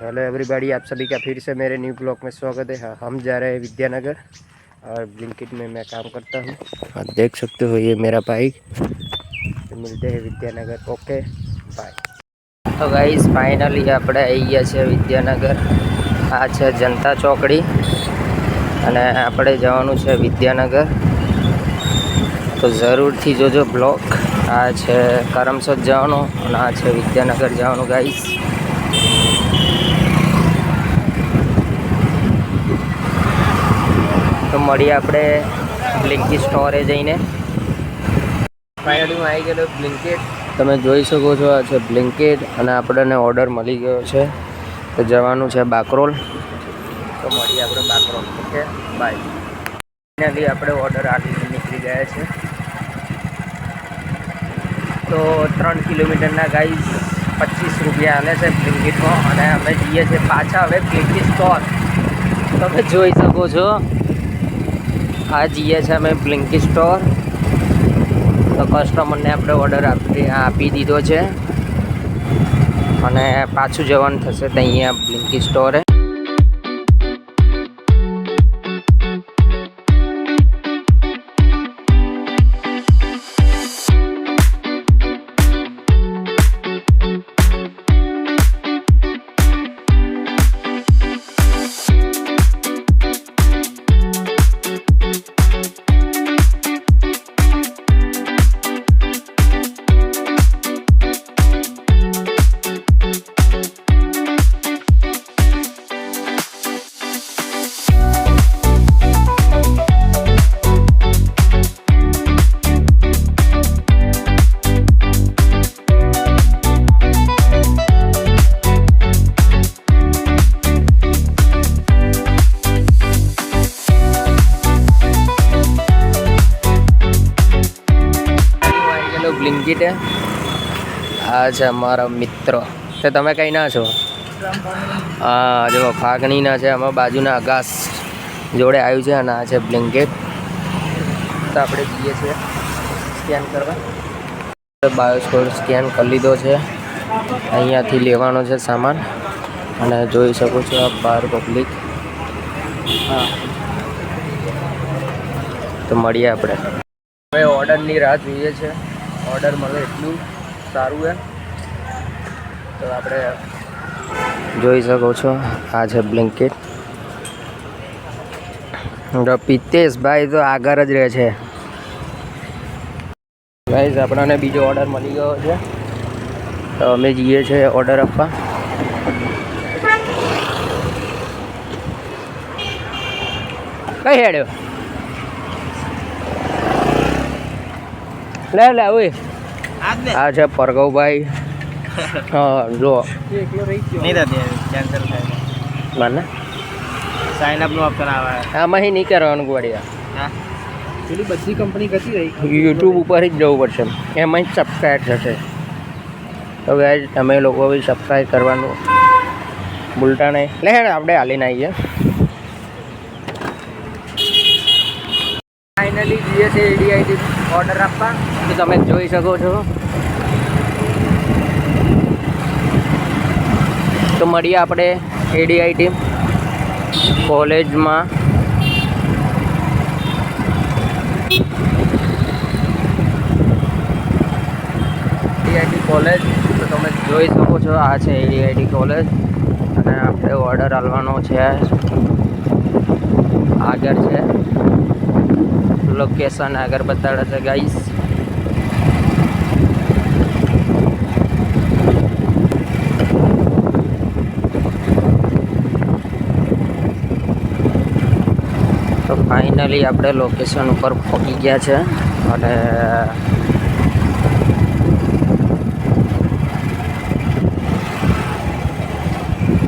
Hello everybody, आप सभी का फिर से मेरे न्यू ब्लॉग में स्वागत है। हाँ, हम जा रहे हैं विद्यानगर और ब्लिंकिट में मैं काम करता हूँ। आप देख सकते हो ये मेरा बाइक। तो मिलते हैं विद्यानगर। Okay bye. तो गाइस फाइनली આપણે આવી ગયા છે વિદ્યાનગર। આ છે જનતા ચોકડી અને આપણે જવાનું છે વિદ્યાનગર। તો જરૂરથી જોજો બ્લોગ। આ છે કરમસદ જવાનું અને આ છે વિદ્યાનગર જવાનું ગાઈસ। તો મળીએ આપણે બ્લિંકિટ સ્ટોરે જઈને। ફાઇનલી હું આવી ગયેલો બ્લિંકિટ। તમે જોઈ શકો છો આ છે બ્લિંકિટ અને આપણને ઓર્ડર મળી ગયો છે। તો જવાનું છે બાકરોલ। તો મળીએ આપણે બાકરોલ। Okay bye. ફાઇનલી આપણે ઓર્ડર આપીને નીકળી ગયા છે। તો 3 કિલોમીટરના ગાઈસ 25 રૂપિયા આલે છે બ્લિંકિટમાં અને અમે જઈએ છીએ પાછા હવે બ્લિંકિટ સ્ટોર। તમે જોઈ શકો છો આ જઈએ છે અમે બ્લિંકિટ સ્ટોર। તો કસ્ટમરને આપણે ઓર્ડર આપી દીધો છે અને પાછું જવાનું થશે તો અહીંયા બ્લિંકિટ સ્ટોરે। બ્લિંકિટ આ છે અમારા મિત્ર। તો તમે કઈ ના છો? હા જો ફાગણીના છે અમારા બાજુના આકાશ જોડે આવ્યું છે અને આ છે બ્લિંકિટ। તો આપણે જઈએ છીએ સ્કેન કરવા। બાયોસ્કોડ સ્કેન કરી લીધો છે। અહીંયાથી લેવાનો છે સામાન અને જોઈ શકો છો આ બહાર પબ્લિક। હા તો મળીએ આપણે। હવે ઓર્ડરની રાહ જોઈએ છે। ઓર્ડર મળે એટલું સારું છે। તો આપણે જોઈ શકો છો આ છે બ્લિંકિટ। પિતેશભાઈ તો આગળ જ રહે છે ગાઈસ। આપણને બીજો ઓર્ડર મળી ગયો છે તો અમે જઈએ છીએ ઓર્ડર આપવા। કઈ હેડ્યો લે લે ઓય આ છે પરગવભાઈ। હા જો નહીં થતી કેન્સલ થાય મને સાઇન અપ નું ઓપ્શન આવે આમાં નહીં કરવાનું ગોળિયા। હા પેલી બધી કંપની ગતી રહી યુટ્યુબ ઉપર જ જવું પડશે એમાં જ સબસ્ક્રાઈબ થશે। તો ગાઈસ તમે લોકો બી સબસ્ક્રાઈબ કરવાનું ભૂલતા નહીં। લે આપણે હાલીને આવીએ। ફાઇનલી જઈએ છે એડીઆઈટી ઓર્ડર આપવા। તો તમે જોઈ શકો છો। તો મળીએ આપણે એડીઆઈટી કોલેજમાં। એડીઆઈટી કોલેજ તો તમે જોઈ શકો છો આ છે એડીઆઈટી કોલેજ અને આપણે ઓર્ડર આપવાનો છે આગળ છે લોકેશન આગળ બતાડે છે ગાઈસ। તો ફાઇનલી આપણે લોકેશન ઉપર પહોંચી ગયા છે અને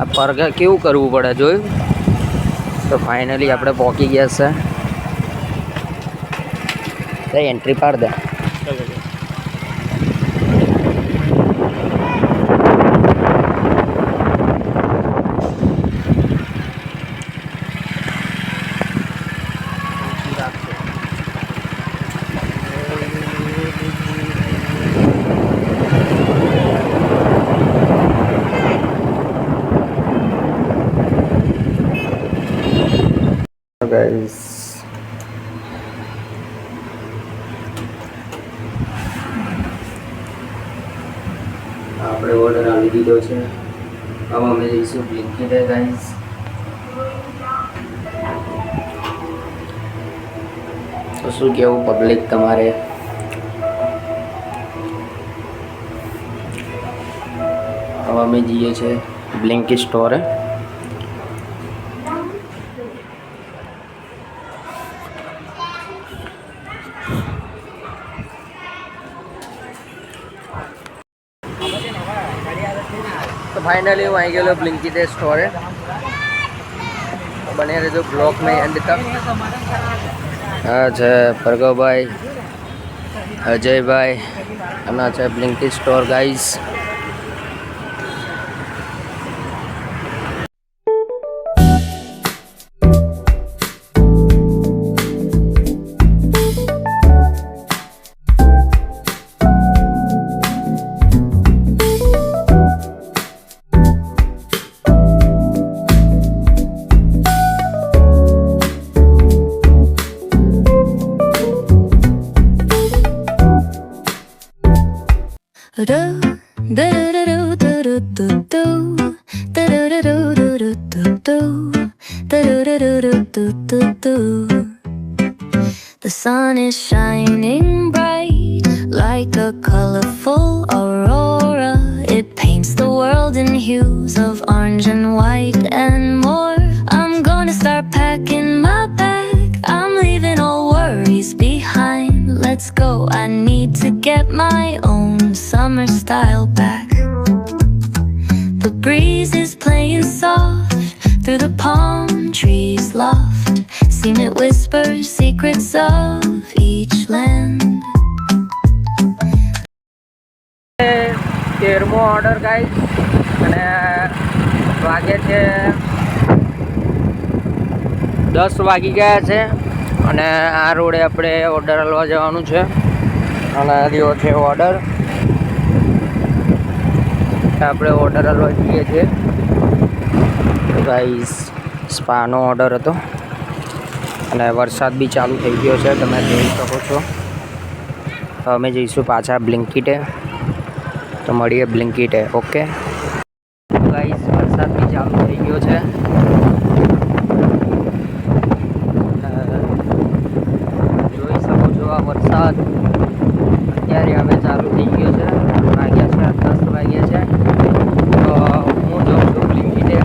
આ પરગા કેવું કરવું પડે જોયું। તો ફાઇનલી આપણે પહોંચી ગયા છે। એન્ટ્રી પાડ દે। ગાઈસ આપણે ઓર્ડર આવી દીધો છે. હવે અમે જઈશું બ્લિંકિટ ગાઈસ. તો શું કેવું પબ્લિક તમારે? હવે અમે જઈએ છીએ બ્લિંકિટ સ્ટોરે. તો ફાઇનલી હું આવી ગયેલો બ્લિંકિટ સ્ટોરે. બને રહેજો બ્લોગ में एंड तक. આ છે ભાર્ગવભાઈ, અજયભાઈ અને આ છે Blinkit store guys. The sun is shining bright like a colorful aurora. It paints the world in hues of orange and white and more. I'm gonna start packing my bag. I'm leaving all worries behind. Let's go, I need to get my own summer style back. The breeze is playing soft through the palm trees loft. Seen it whisper secrets of each land. 13મો order guys અને વાગે છે 10 વાગી ગયા છે અને આ રોડે આપણે ઓર્ડર હલવા જવાનું છે અને રહ્યો છે ઓર્ડર. આપણે ઓર્ડર હલવા જઈએ છીએ ગાઈસ. સ્પાનો ઓર્ડર હતો અને વરસાદ બી ચાલુ થઈ ગયો છે, તમે જોઈ શકો છો. અમે જઈશું પાછા બ્લિંકિટે. તો મળીએ બ્લિંકિટે. ઓકે ગાઈસ, વરસાદ બી ચાલુ થઈ ગયો છે. જોઈ શકો છો આ વરસાદ અત્યારે અમે ચાલુ થઈ ગયો છે. વાગ્યા છે 10 વાગ્યા છે. તો હું જાઉં છું બ્લિંકિટે.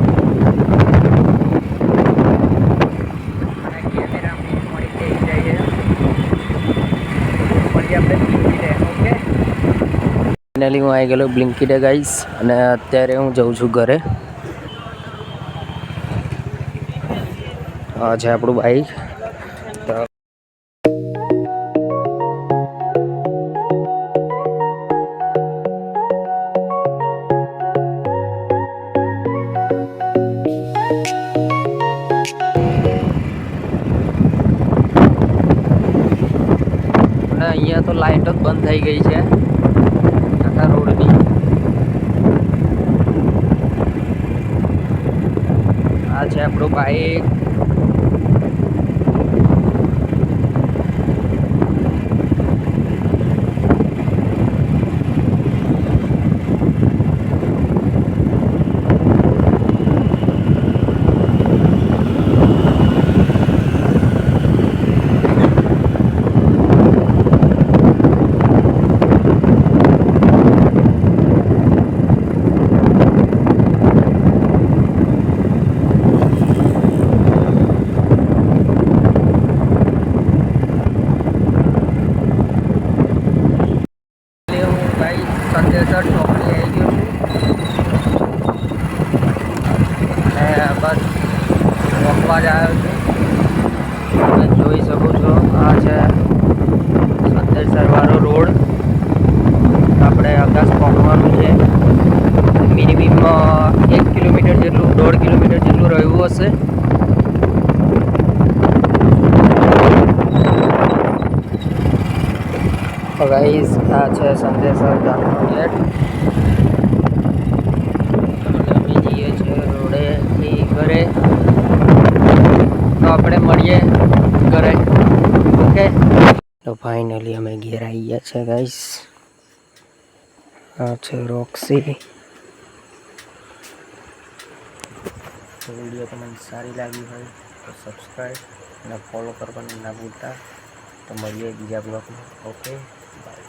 ફાઇનલી હું આવી ગયેલો બ્લિંકિટે ગાઈસ અને અત્યારે હું જઉં છું ઘરે. આ છે આપણું બાઈક. તો અહીંયા તો લાઈટ જ બંધ થઈ ગઈ છે આખા રોડની. આ છે આપણું બાઈક. સંદેશર ચોકડી આવી ગયો છું અને બસ વોકવા જ આવ્યો છું. તમે જોઈ શકો છો આ છે સંદેશરવાળો રોડ. આપણે અગાસ પહોંચવાનું છે. મિનિમમ 1 કિલોમીટર જેટલું, 1.5 કિલોમીટર જેટલું રહ્યું હશે. ગાઈસ, આ છે સંદેશર ગામનો ગેટ. અમે જઈએ છીએ રોડેથી ઘરે. તો આપણે મળીએ ઘરે. ઓકે, તો ફાઇનલી અમે ઘેર આવી ગયા છે ગાઈસ. આ છે રોક્સી. વિડીયો તમને સારી લાગી હોય તો સબસ્ક્રાઈબ અને ફોલો કરવાનું ના ભૂલતા. તો મળીએ બીજા બ્લોગમાં. Okay, by.